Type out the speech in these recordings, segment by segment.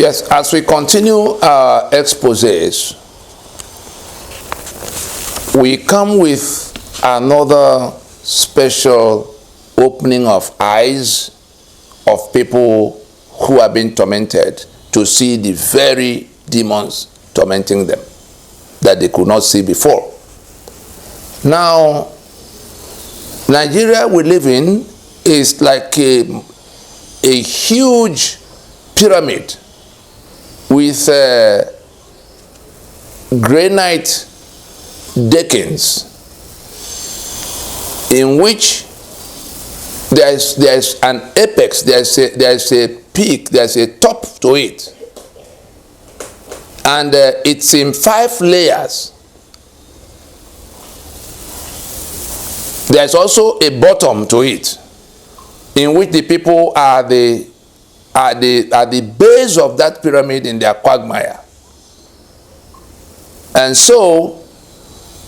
Yes, as we continue our exposés, we come with another special opening of eyes of people who have been tormented to see the very demons tormenting them that they could not see before. Now, Nigeria we live in is like a huge pyramid with granite deckings in which there's an apex, there's a peak, there's a top to it, and it's in 5 layers. There's also a bottom to it, in which the people are the base of that pyramid in their quagmire. And so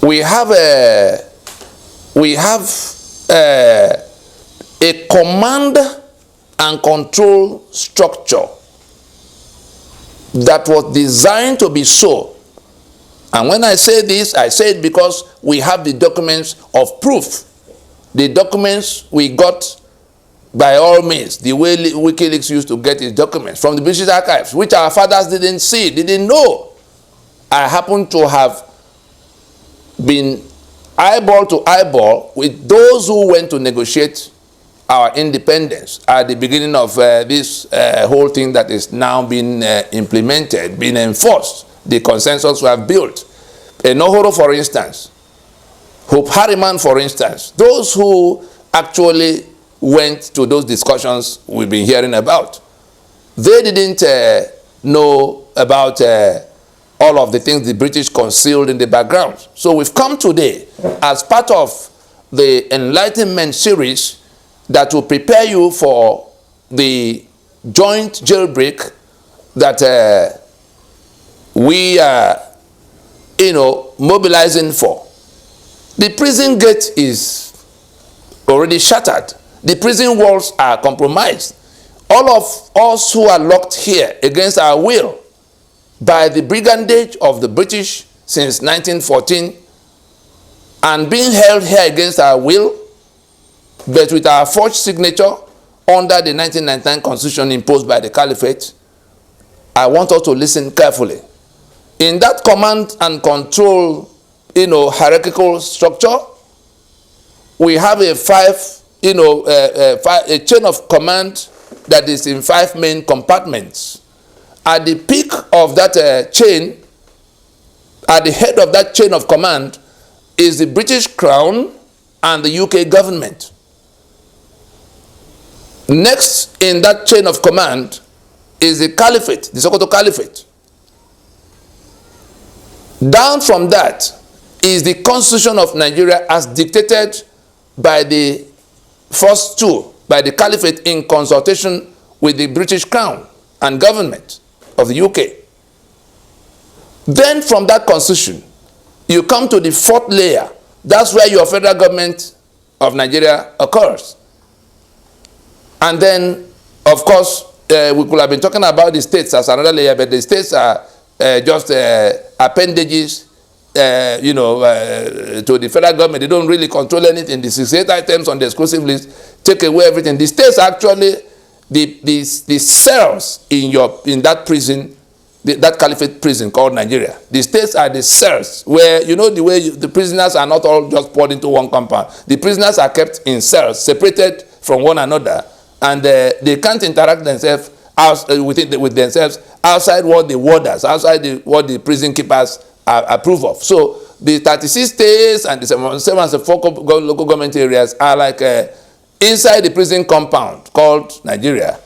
we have a command and control structure that was designed to be so. And when I say this, I say it because we have the documents of proof. The documents we got by all means, the way WikiLeaks used to get its documents from the British archives, which our fathers didn't see, didn't know. I happen to have been eyeball to eyeball with those who went to negotiate our independence at the beginning of this whole thing that is now being implemented, being enforced, the consensus we have built. Enohoro, for instance, Hope Harriman, for instance, those who actually went to those discussions we've been hearing about, they didn't know about all of the things the British concealed in the background. So we've come today as part of the Enlightenment series that will prepare you for the joint jailbreak that we are, mobilizing for. The prison gate is already shattered. The prison walls are compromised. All of us who are locked here against our will by the brigandage of the British since 1914 and being held here against our will, but with our forged signature under the 1999 constitution imposed by the Caliphate, I want us to listen carefully. In that command and control, hierarchical structure, we have a chain of command that is in 5 main compartments. At the peak of that chain, at the head of that chain of command, is the British Crown and the UK government. Next in that chain of command is the Caliphate, the Sokoto Caliphate. Down from that is the Constitution of Nigeria as dictated by the first 2, by the Caliphate in consultation with the British Crown and government of the UK. Then from that constitution, you come to the 4th layer. That's where your federal government of Nigeria occurs. And then, of course, we could have been talking about the states as another layer, but the states are just appendages to the federal government. They don't really control anything. The 68 items on the exclusive list take away everything. The states are actually the cells in that prison, that caliphate prison called Nigeria. The states are the cells where, the way the prisoners are not all just poured into one compound. The prisoners are kept in cells, separated from one another, and they can't interact themselves with themselves outside what the warders, outside what the prison keepers approve of. So the 36 states and the 7 and 4 local government areas are like inside the prison compound called Nigeria.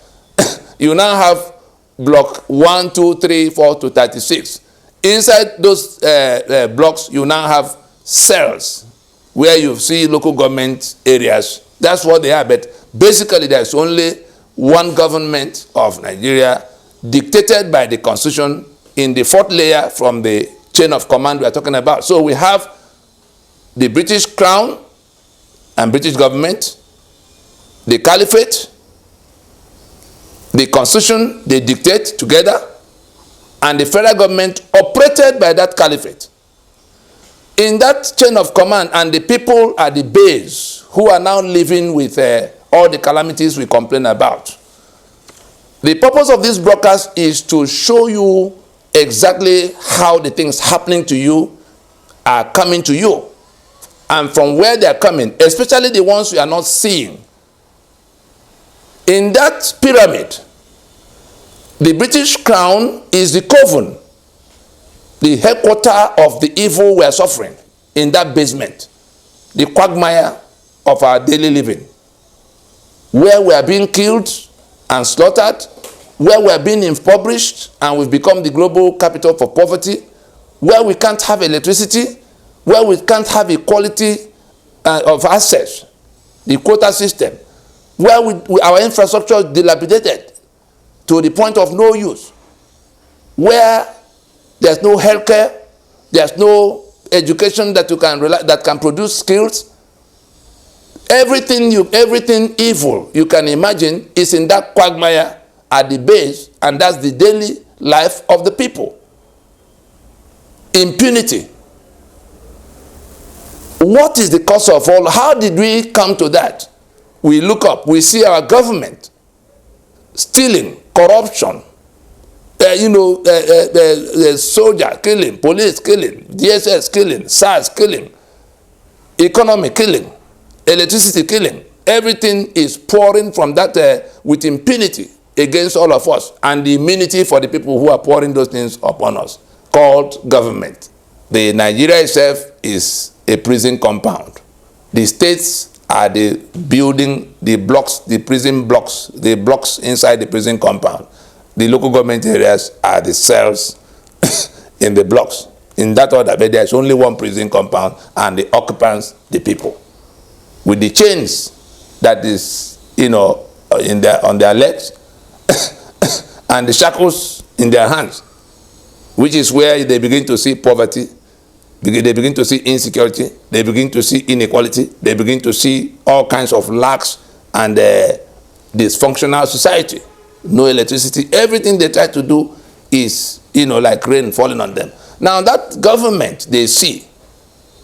You now have block 1, 2, 3, 4 to 36. Inside those blocks, you now have cells where you see local government areas. That's what they are. But basically, there's only one government of Nigeria dictated by the constitution in the 4th layer from the chain of command we are talking about. So we have the British Crown and British government, the Caliphate, the constitution they dictate together, and the federal government operated by that caliphate. In that chain of command, and the people at the base who are now living with all the calamities we complain about. The purpose of this broadcast is to show you exactly how the things happening to you are coming to you, and from where they are coming, especially the ones we are not seeing. In that pyramid, the British crown is the Coven, the headquarters of the evil we are suffering in that basement, the quagmire of our daily living, where we are being killed and slaughtered, where we are being impoverished and we've become the global capital for poverty, where we can't have electricity, where we can't have equality of access, the quota system, where our infrastructure is dilapidated to the point of no use, where there's no healthcare, there's no education that that can produce skills. Everything evil you can imagine is in that quagmire at the base, and that's the daily life of the people. Impunity. What is the cause of all? How did we come to that? We look up, we see our government stealing, corruption, soldier killing, police killing, DSS killing, SARS killing, economy killing, electricity killing. Everything is pouring from that with impunity against all of us, and the immunity for the people who are pouring those things upon us, called government. The Nigeria itself is a prison compound. The states are the building, the blocks, the prison blocks, the blocks inside the prison compound. The local government areas are the cells in the blocks. In that order, but there's only one prison compound, and the occupants, the people. With the chains that is, on their legs, and the shackles in their hands, which is where they begin to see poverty, they begin to see insecurity, they begin to see inequality, they begin to see all kinds of lacks and dysfunctional society. No electricity. Everything they try to do is, like rain falling on them. Now that government they see,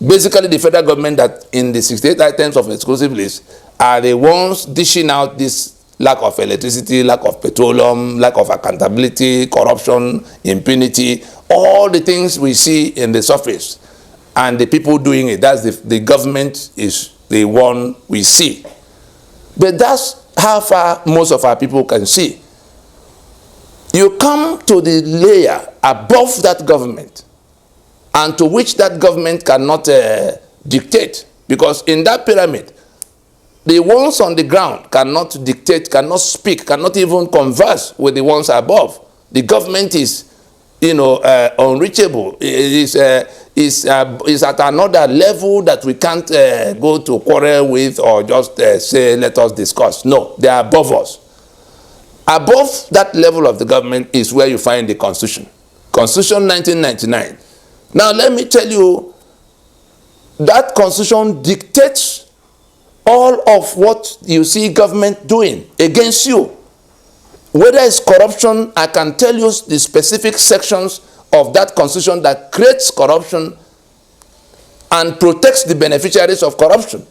basically the federal government that in the 68 items of exclusive list are the ones dishing out this lack of electricity, lack of petroleum, lack of accountability, corruption, impunity, all the things we see in the surface, and the people doing it. That's the government is the one we see. But that's how far most of our people can see. You come to the layer above that government, and to which that government cannot dictate, because in that pyramid, the ones on the ground cannot dictate, cannot speak, cannot even converse with the ones above. The government is, unreachable. Is at another level that we can't go to quarrel with or just say, let us discuss. No, they are above us. Above that level of the government is where you find the Constitution. Constitution 1999. Now let me tell you, that Constitution dictates all of what you see government doing against you. Whether it's corruption, I can tell you the specific sections of that Constitution that creates corruption and protects the beneficiaries of corruption.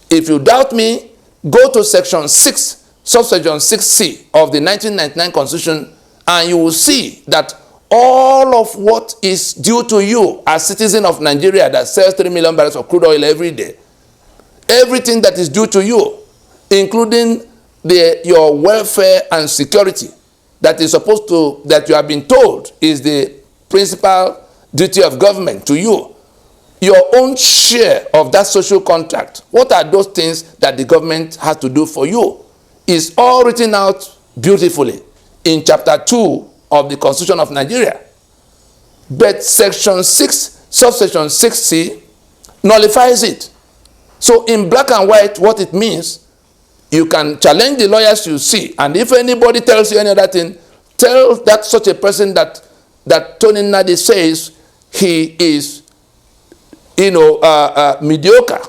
If you doubt me, go to section 6, subsection 6C of the 1999 Constitution, and you will see that all of what is due to you as citizen of Nigeria that sells 3 million barrels of crude oil every day, everything that is due to you, including your welfare and security, that is supposed to, that you have been told is the principal duty of government to you, your own share of that social contract, what are those things that the government has to do for you, is all written out beautifully in chapter 2 of the Constitution of Nigeria. But section 6, subsection 6C, nullifies it. So in black and white, what it means, you can challenge the lawyers you see, and if anybody tells you any other thing, tell that such a person that Tony Nadi says he is, mediocre.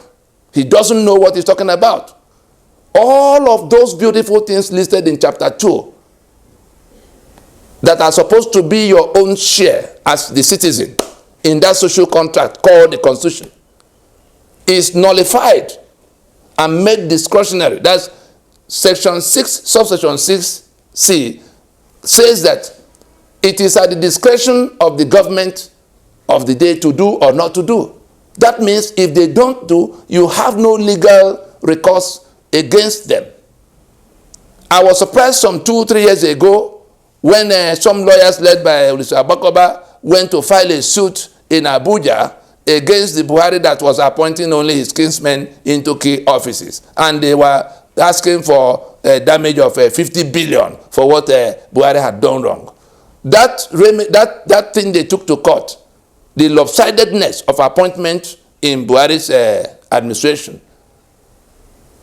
He doesn't know what he's talking about. All of those beautiful things listed in chapter 2 that are supposed to be your own share as the citizen in that social contract called the Constitution is nullified and made discretionary. That's Section 6, subsection 6C says that it is at the discretion of the government of the day to do or not to do. That means if they don't do, you have no legal recourse against them. I was surprised some 2-3 years ago when some lawyers led by Olusegun Abakoba went to file a suit in Abuja against the Buhari that was appointing only his kinsmen into key offices. And they were asking for a damage of 50 billion for what Buhari had done wrong. That thing they took to court, the lopsidedness of appointment in Buhari's administration.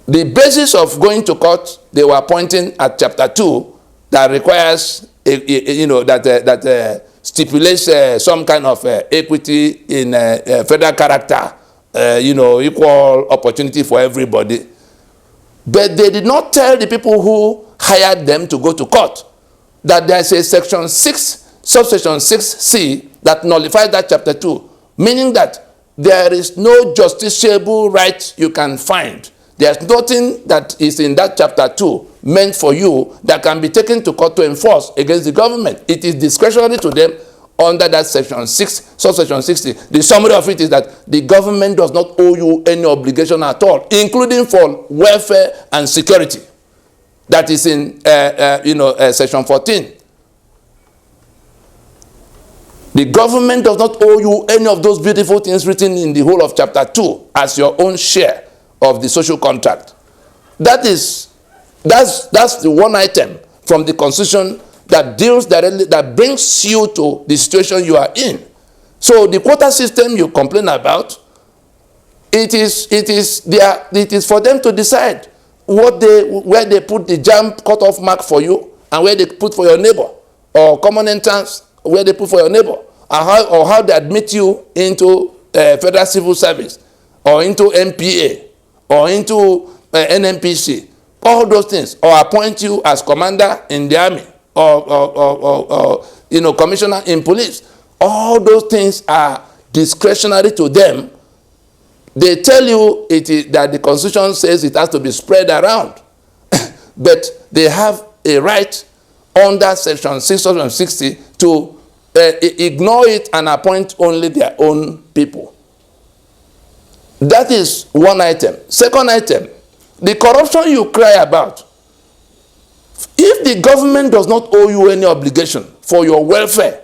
The basis of going to court, they were pointing at Chapter 2 that requires, that stipulates some kind of equity in federal character, equal opportunity for everybody. But they did not tell the people who hired them to go to court that there is a Section 6, subsection 6C that nullifies that Chapter 2, meaning that there is no justiciable right you can find. There's nothing that is in that Chapter 2 meant for you that can be taken to court to enforce against the government. It is discretionary to them under that Section 6, subsection 60. The summary of it is that the government does not owe you any obligation at all, including for welfare and security. That is in Section 14. The government does not owe you any of those beautiful things written in the whole of Chapter 2 as your own share of the social contract. That's the one item from the Constitution that deals directly, that brings you to the situation you are in. So the quota system you complain about, it is for them to decide where they put the jam cutoff mark for you and where they put for your neighbor, or common entrance where they put for your neighbor, or how they admit you into federal civil service, or into MPA, or into NNPC, all those things, or appoint you as commander in the army, or commissioner in police. All those things are discretionary to them. They tell you that the Constitution says it has to be spread around, but they have a right under Section 660 to ignore it and appoint only their own people. That is one item. Second item, the corruption you cry about. If the government does not owe you any obligation for your welfare,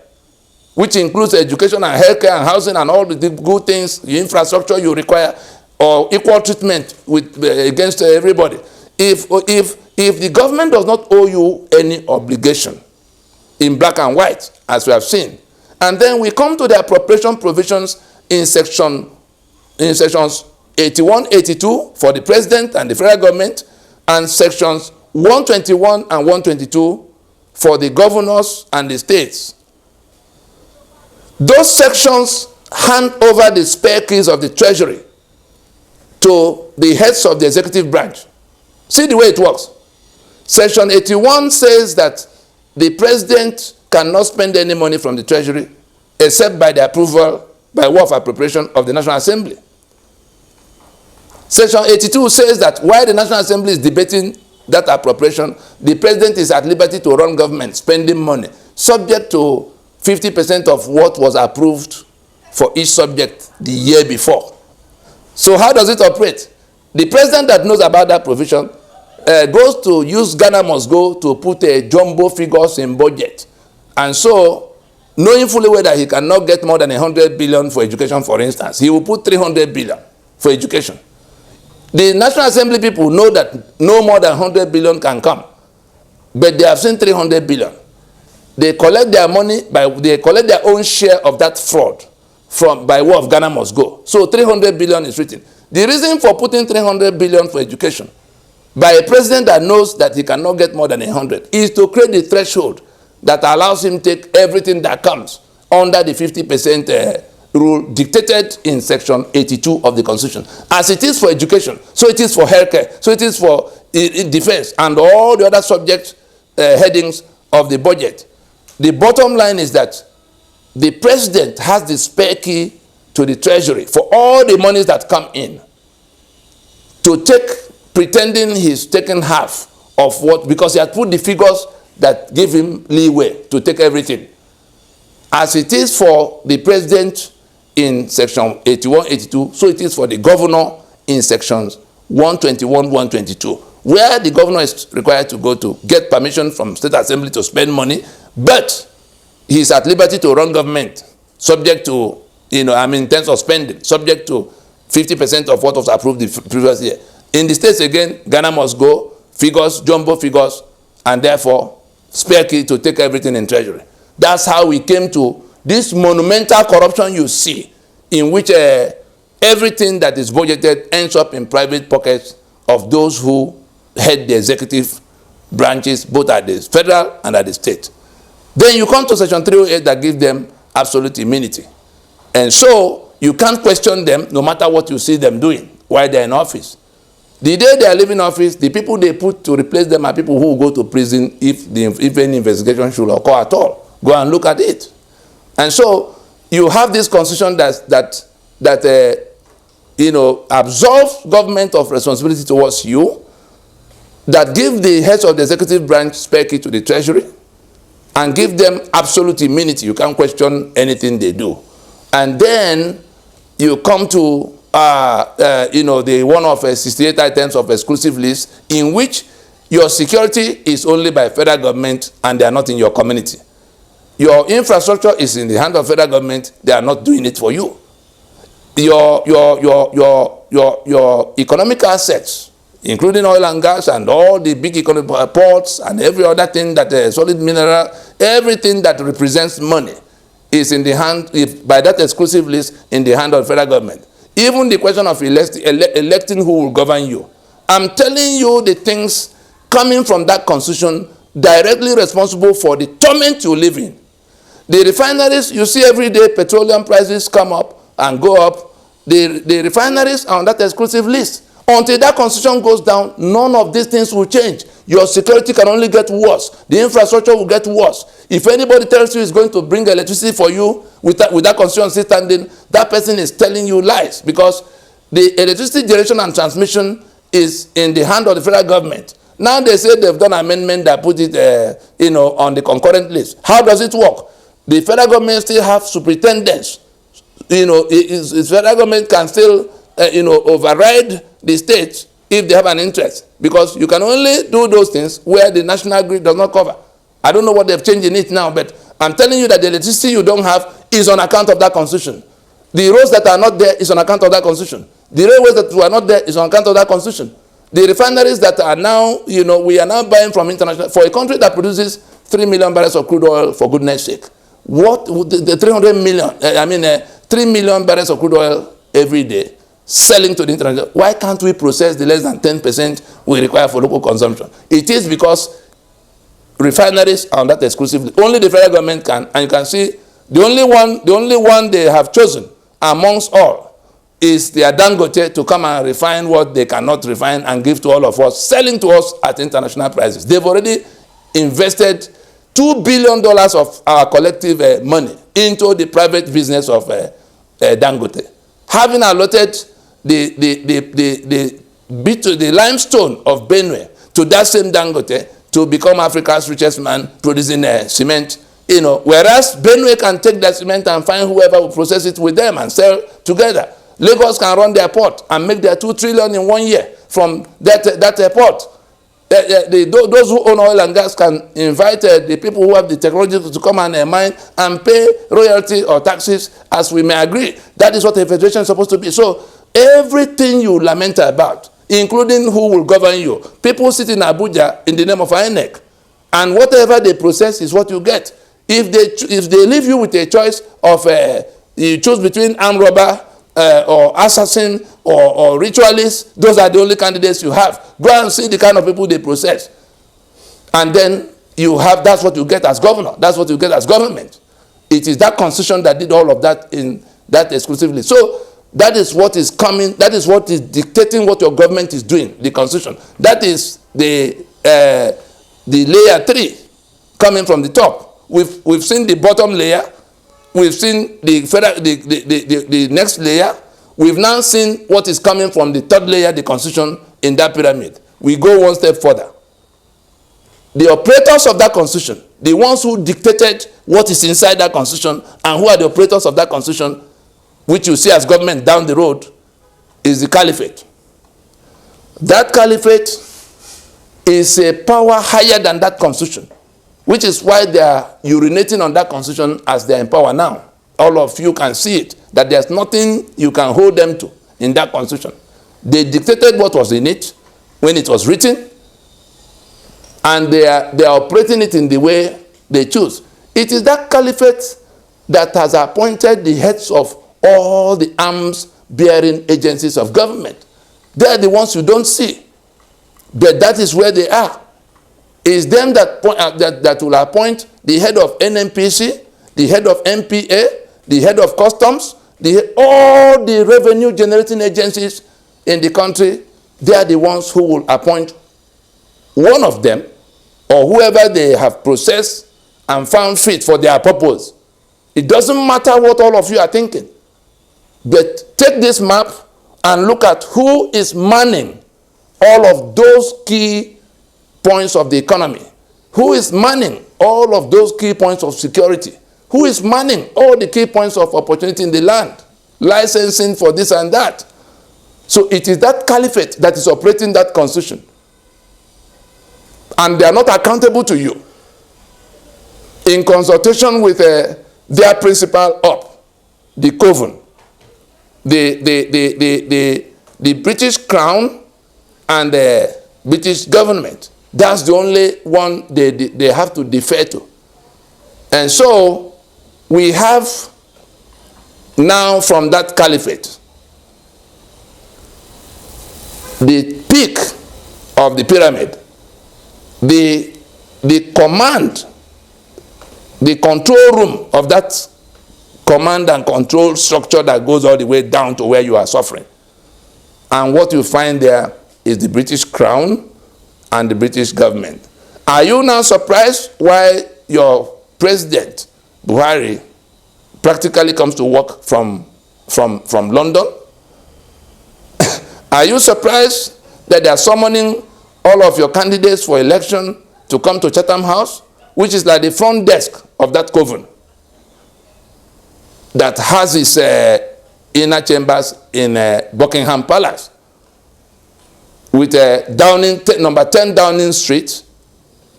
which includes education and healthcare and housing and all the good things, the infrastructure you require, or equal treatment against everybody, if the government does not owe you any obligation in black and white, as we have seen, and then we come to the appropriation provisions in sections 81, 82 for the president and the federal government, and sections 121 and 122 for the governors and the states. Those sections hand over the spare keys of the treasury to the heads of the executive branch. See the way it works. Section 81 says that the president cannot spend any money from the treasury except by the approval by way of appropriation of the National Assembly. Section 82 says that while the National Assembly is debating that appropriation, the president is at liberty to run government spending money, subject to 50% of what was approved for each subject the year before. So how does it operate? The president that knows about that provision goes to use Ghana must go to put a jumbo figures in budget. And so, knowing fully well that he cannot get more than 100 billion for education, for instance, he will put 300 billion for education. The National Assembly people know that no more than 100 billion can come, but they have seen 300 billion. They collect their money, they collect their own share of that fraud by way of Ghana must go. So 300 billion is written. The reason for putting 300 billion for education by a president that knows that he cannot get more than 100 is to create the threshold that allows him to take everything that comes under the 50% rule dictated in Section 82 of the Constitution. As it is for education, so it is for healthcare, so it is for defense, and all the other subject headings of the budget. the bottom line is that the president has the spare key to the treasury for all the monies that come in to take, pretending he's taken half of what, because he had put the figures that give him leeway to take everything. As it is for the president in section 81, 82, so it is for the governor in sections 121, 122, where the governor is required to go to get permission from state assembly to spend money, but he is at liberty to run government, subject to, in terms of spending, subject to 50% of what was approved the previous year. In the states again, Ghana must go, figures, jumbo figures, and therefore spare key to take everything in treasury. That's how we came to this monumental corruption you see, in which everything that is budgeted ends up in private pockets of those who head the executive branches, both at the federal and at the state. Then you come to section 308 that gives them absolute immunity. And so you can't question them no matter what you see them doing while they're in office. The day they are leaving office, the people they put to replace them are people who will go to prison if any investigation should occur at all. Go and look at it. And so you have this constitution that absolves government of responsibility towards you, that give the heads of the executive branch spare key to the treasury, and give them absolute immunity. You can't question anything they do. And then you come to the one of 68 items of exclusive list, in which your security is only by federal government and they are not in your community. Your infrastructure is in the hand of federal government, they are not doing it for you. Your economic assets, including oil and gas and all the big economic ports and every other thing that solid mineral, everything that represents money is in the hand, by that exclusive list, in the hand of the federal government. Even the question of electing who will govern you. I'm telling you the things coming from that constitution directly responsible for the torment you live in. The refineries, you see every day petroleum prices come up and go up. The refineries are on that exclusive list. Until that constitution goes down, none of these things will change. Your security can only get worse. The infrastructure will get worse. If anybody tells you he's going to bring electricity for you with that constitution still standing, that person is telling you lies, because the electricity generation and transmission is in the hand of the federal government. Now they say they've done amendment that put it on the concurrent list. How does it work? The federal government still have superintendents. The federal government can still override the states if they have an interest, because you can only do those things where the national grid does not cover. I don't know what they've changed in it now, but I'm telling you that the electricity you don't have is on account of that constitution. The roads that are not there is on account of that constitution. The railways that were not there is on account of that constitution. The refineries that are now, we are now buying from international, for a country that produces 3 million barrels of crude oil, for goodness sake. What would the 300 million, 3 million barrels of crude oil every day, selling to the international. Why can't we process the less than 10% we require for local consumption? It is because refineries are on that exclusively. Only the federal government can, and you can see the only one they have chosen amongst all is their Dangote to come and refine what they cannot refine and give to all of us, selling to us at international prices. They've already invested $2 billion of our collective money into the private business of Dangote. Having allotted the limestone of Benue to that same Dangote to become Africa's richest man producing cement, whereas Benue can take that cement and find whoever will process it with them and sell together. Lagos can run their port and make their 2 trillion in 1 year from that port. Those who own oil and gas can invite the people who have the technology to come and mine and pay royalty or taxes as we may agree. That is what a federation is supposed to be. So everything you lament about, including who will govern you, people sit in Abuja in the name of INEC, and whatever they process is what you get. If they leave you with a choice of you choose between armed robber or assassin or ritualist, those are the only candidates you have. Go and see the kind of people they process. And then you have, that's what you get as governor. That's what you get as government. It is that constitution that did all of that in that exclusively. So that is what is coming, that is what is dictating what your government is doing, the constitution. That is the layer 3 coming from the top. We've seen the bottom layer. We've seen the next layer. We've now seen what is coming from the third layer, the constitution, in that pyramid. We go one step further. The operators of that constitution, the ones who dictated what is inside that constitution and who are the operators of that constitution, which you see as government down the road, is the caliphate. That caliphate is a power higher than that constitution, which is why they are urinating on that constitution as they are in power now. All of you can see it, that there's nothing you can hold them to in that constitution. They dictated what was in it when it was written, and they are operating it in the way they choose. It is that caliphate that has appointed the heads of all the arms-bearing agencies of government. They are the ones you don't see, but that is where they are. It's them that will appoint the head of NNPC, the head of MPA, the head of customs, all the revenue-generating agencies in the country. They are the ones who will appoint one of them, or whoever they have processed and found fit for their purpose. It doesn't matter what all of you are thinking. But take this map and look at who is manning all of those key points of the economy. Who is manning all of those key points of security? Who is manning all the key points of opportunity in the land? Licensing for this and that. So it is that caliphate that is operating that constitution. And they are not accountable to you. In consultation with their principal up, the Coven, the British Crown and the British government, that's the only one they have to defer to. And so we have now from that caliphate, the peak of the pyramid, the command, the control room of that command and control structure that goes all the way down to where you are suffering. And what you find there is the British Crown and the British government. Are you now surprised why your president, Buhari, practically comes to work from London? Are you surprised that they are summoning all of your candidates for election to come to Chatham House, which is like the front desk of that Coven that has its inner chambers in Buckingham Palace, with number 10 Downing Street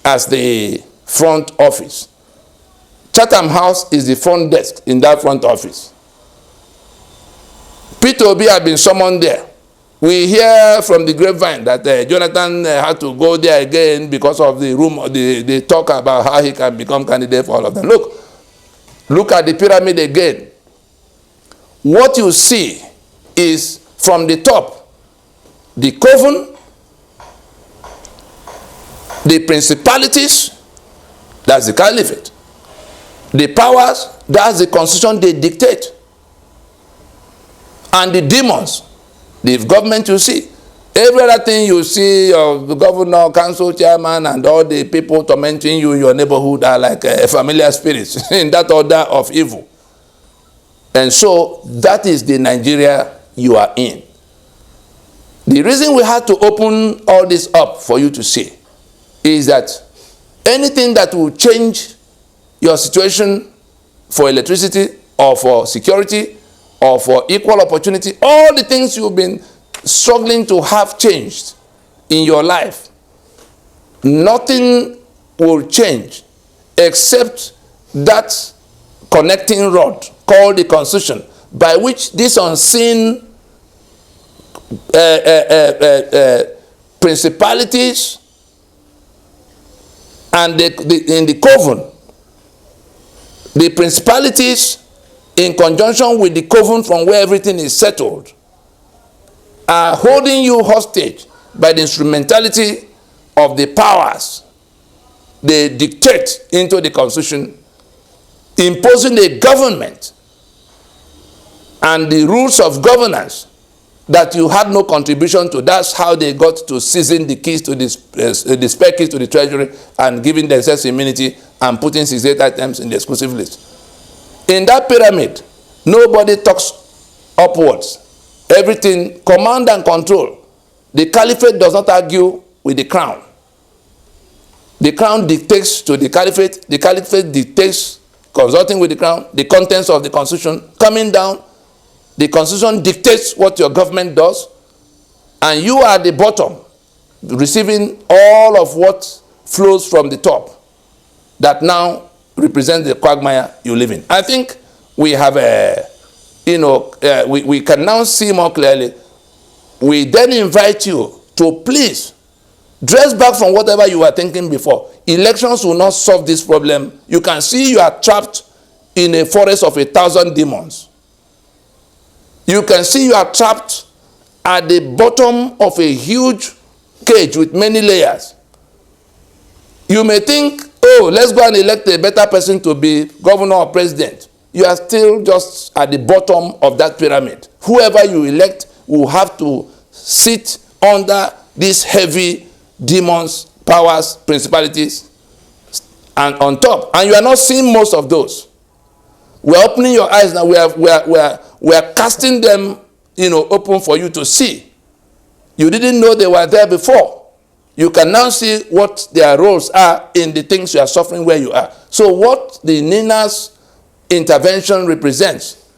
as the front office. Chatham House is the front desk in that front office. Peter Obi has been summoned there. We hear from the grapevine that Jonathan had to go there again because of the talk about how he can become candidate for all of them. Look at the pyramid again. What you see is from the top, the Coven, the principalities, that's the caliphate. The powers, that's the constitution they dictate. And the demons, the government you see. Every other thing you see of the governor, council chairman, and all the people tormenting you in your neighborhood are like familiar spirits in that order of evil. And so that is the Nigeria you are in. The reason we had to open all this up for you to see is that anything that will change your situation for electricity or for security or for equal opportunity, all the things you've been struggling to have changed in your life, nothing will change except that connecting rod called the Constitution, by which this unseen principalities and in the Coven, the principalities in conjunction with the Coven from where everything is settled, are holding you hostage by the instrumentality of the powers they dictate into the Constitution, imposing a government and the rules of governance that you had no contribution to. That's how they got to seizing the keys to the spare keys to the treasury and giving themselves immunity and putting 68 items in the exclusive list. In that pyramid, nobody talks upwards. Everything, command and control. The caliphate does not argue with the crown. The crown dictates to the caliphate dictates, consulting with the crown, the contents of the constitution, coming down. The constitution dictates what your government does, and you are at the bottom, receiving all of what flows from the top that now represents the quagmire you live in. I think we have we can now see more clearly. We then invite you to please dress back from whatever you were thinking before. Elections will not solve this problem. You can see you are trapped in a forest of 1,000 demons. You can see you are trapped at the bottom of a huge cage with many layers. You may think, oh, let's go and elect a better person to be governor or president. You are still just at the bottom of that pyramid. Whoever you elect will have to sit under these heavy demons, powers, principalities, and on top. And you are not seeing most of those. We are opening your eyes now. We are casting them, open for you to see. You didn't know they were there before. You can now see what their roles are in the things you are suffering where you are. So what the Nina's intervention represents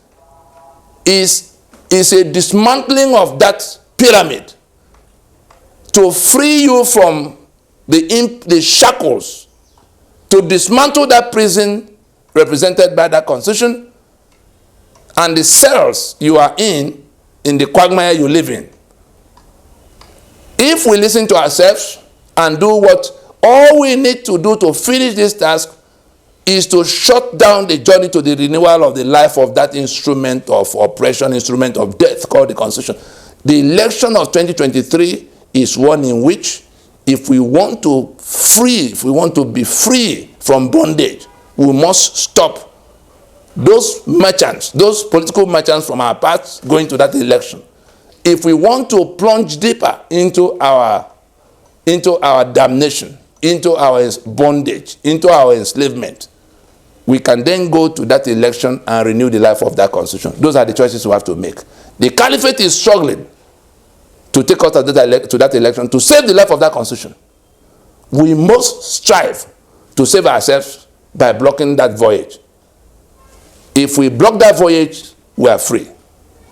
is a dismantling of that pyramid to free you from the shackles, to dismantle that prison represented by that constitution and the cells you are in the quagmire you live in. If we listen to ourselves and do what all we need to do to finish this task is to shut down the journey to the renewal of the life of that instrument of oppression, instrument of death called the Constitution. The election of 2023 is one in which if we want to be free from bondage, we must stop those merchants, those political merchants from our paths going to that election. If we want to plunge deeper into our damnation, into our bondage, into our enslavement, we can then go to that election and renew the life of that constitution. Those are the choices we have to make. The caliphate is struggling to take us to that election, to save the life of that constitution. We must strive to save ourselves by blocking that voyage. If we block that voyage, we are free.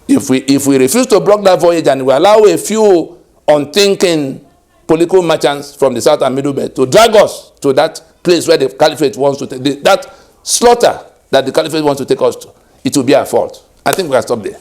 If we refuse to block that voyage and we allow a few unthinking political merchants from the South and Middle Belt to drag us to that place where the caliphate wants to take, that slaughter that the caliphate wants to take us to, it will be our fault. I think we can stop there.